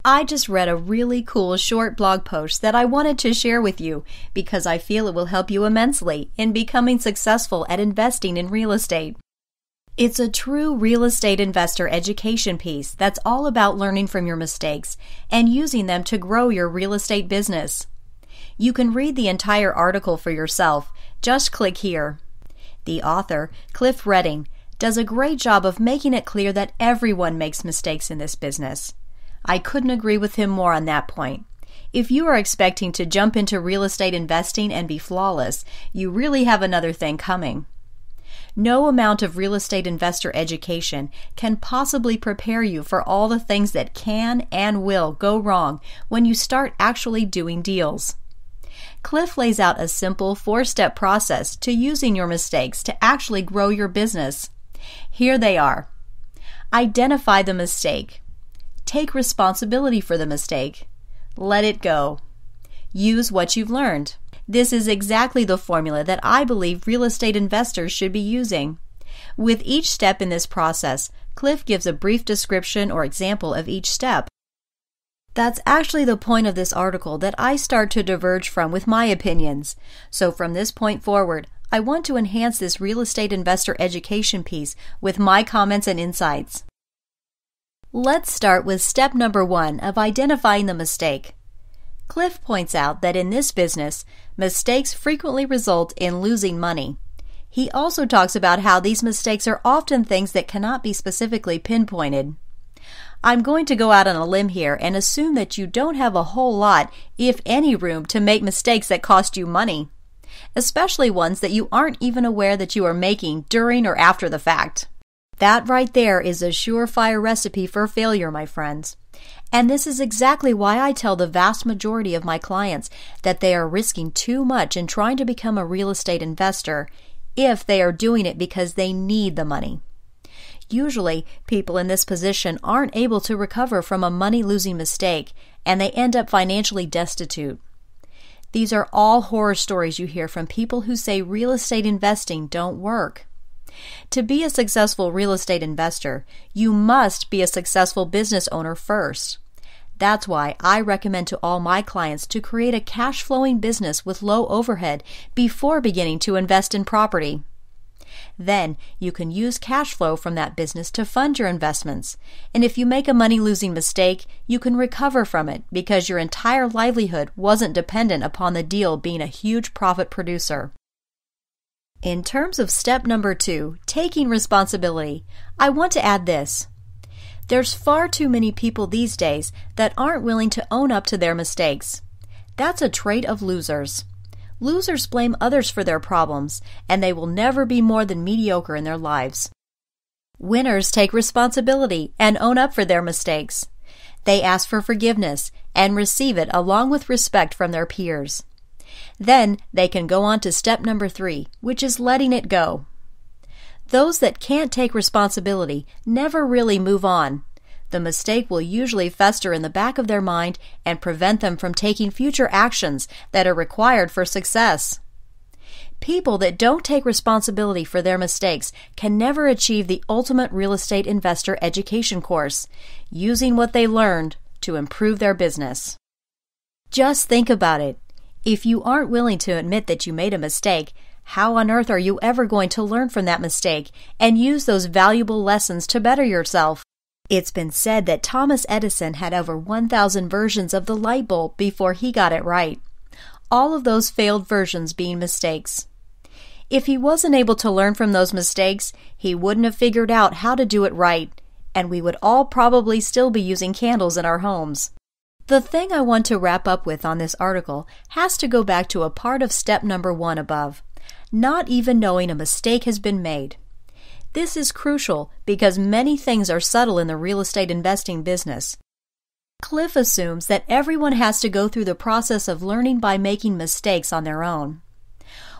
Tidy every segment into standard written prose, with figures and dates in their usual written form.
I just read a really cool short blog post that I wanted to share with you because I feel it will help you immensely in becoming successful at investing in real estate. It's a true real estate investor education piece that's all about learning from your mistakes and using them to grow your real estate business. You can read the entire article for yourself. Just click here. The author, Cliff Redding, does a great job of making it clear that everyone makes mistakes in this business. I couldn't agree with him more on that point. If you are expecting to jump into real estate investing and be flawless, you really have another thing coming. No amount of real estate investor education can possibly prepare you for all the things that can and will go wrong when you start actually doing deals. Cliff lays out a simple 4-step process to using your mistakes to actually grow your business. Here they are. Identify the mistake. Take responsibility for the mistake. Let it go. Use what you've learned. This is exactly the formula that I believe real estate investors should be using. With each step in this process, Cliff gives a brief description or example of each step. That's actually the point of this article that I start to diverge from with my opinions. So from this point forward, I want to enhance this real estate investor education piece with my comments and insights. Let's start with step number 1 of identifying the mistake. Cliff points out that in this business, mistakes frequently result in losing money. He also talks about how these mistakes are often things that cannot be specifically pinpointed. I'm going to go out on a limb here and assume that you don't have a whole lot, if any, room to make mistakes that cost you money, especially ones that you aren't even aware that you are making during or after the fact. That right there is a surefire recipe for failure, my friends. And this is exactly why I tell the vast majority of my clients that they are risking too much in trying to become a real estate investor if they are doing it because they need the money. Usually, people in this position aren't able to recover from a money-losing mistake, and they end up financially destitute. These are all horror stories you hear from people who say real estate investing don't work. To be a successful real estate investor, you must be a successful business owner first. That's why I recommend to all my clients to create a cash-flowing business with low overhead before beginning to invest in property. Then you can use cash flow from that business to fund your investments. And if you make a money-losing mistake, you can recover from it because your entire livelihood wasn't dependent upon the deal being a huge profit producer. In terms of step number 2, taking responsibility, I want to add this. There's far too many people these days that aren't willing to own up to their mistakes. That's a trait of losers. Losers blame others for their problems, and they will never be more than mediocre in their lives. Winners take responsibility and own up for their mistakes. They ask for forgiveness and receive it along with respect from their peers. Then they can go on to step number 3, which is letting it go. Those that can't take responsibility never really move on. The mistake will usually fester in the back of their mind and prevent them from taking future actions that are required for success. People that don't take responsibility for their mistakes can never achieve the ultimate real estate investor education course, using what they learned to improve their business. Just think about it. If you aren't willing to admit that you made a mistake, how on earth are you ever going to learn from that mistake and use those valuable lessons to better yourself? It's been said that Thomas Edison had over 1,000 versions of the light bulb before he got it right. All of those failed versions being mistakes. If he wasn't able to learn from those mistakes, he wouldn't have figured out how to do it right, and we would all probably still be using candles in our homes. The thing I want to wrap up with on this article has to go back to a part of step number 1 above, not even knowing a mistake has been made. This is crucial because many things are subtle in the real estate investing business. Cliff assumes that everyone has to go through the process of learning by making mistakes on their own.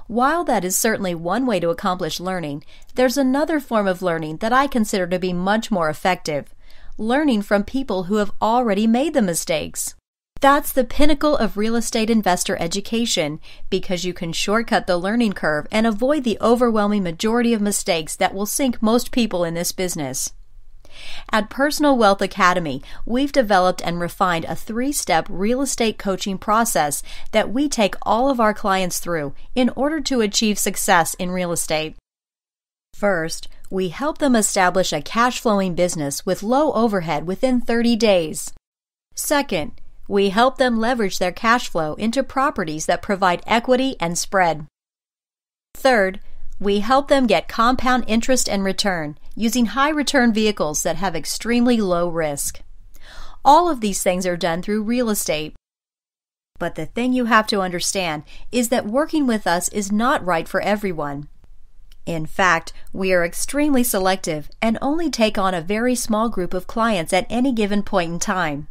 While that is certainly one way to accomplish learning, there's another form of learning that I consider to be much more effective. Learning from people who have already made the mistakes. That's the pinnacle of real estate investor education because you can shortcut the learning curve and avoid the overwhelming majority of mistakes that will sink most people in this business. At Personal Wealth Academy, we've developed and refined a 3-step real estate coaching process that we take all of our clients through in order to achieve success in real estate. First, we help them establish a cash-flowing business with low overhead within 30 days. Second, we help them leverage their cash flow into properties that provide equity and spread. Third, we help them get compound interest and return using high-return vehicles that have extremely low risk. All of these things are done through real estate. But the thing you have to understand is that working with us is not right for everyone. In fact, we are extremely selective and only take on a very small group of clients at any given point in time.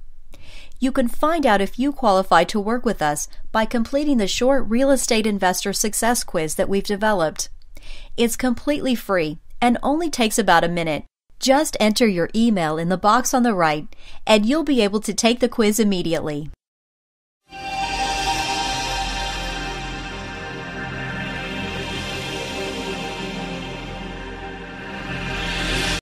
You can find out if you qualify to work with us by completing the short Real Estate Investor Success Quiz that we've developed. It's completely free and only takes about a minute. Just enter your email in the box on the right, and you'll be able to take the quiz immediately.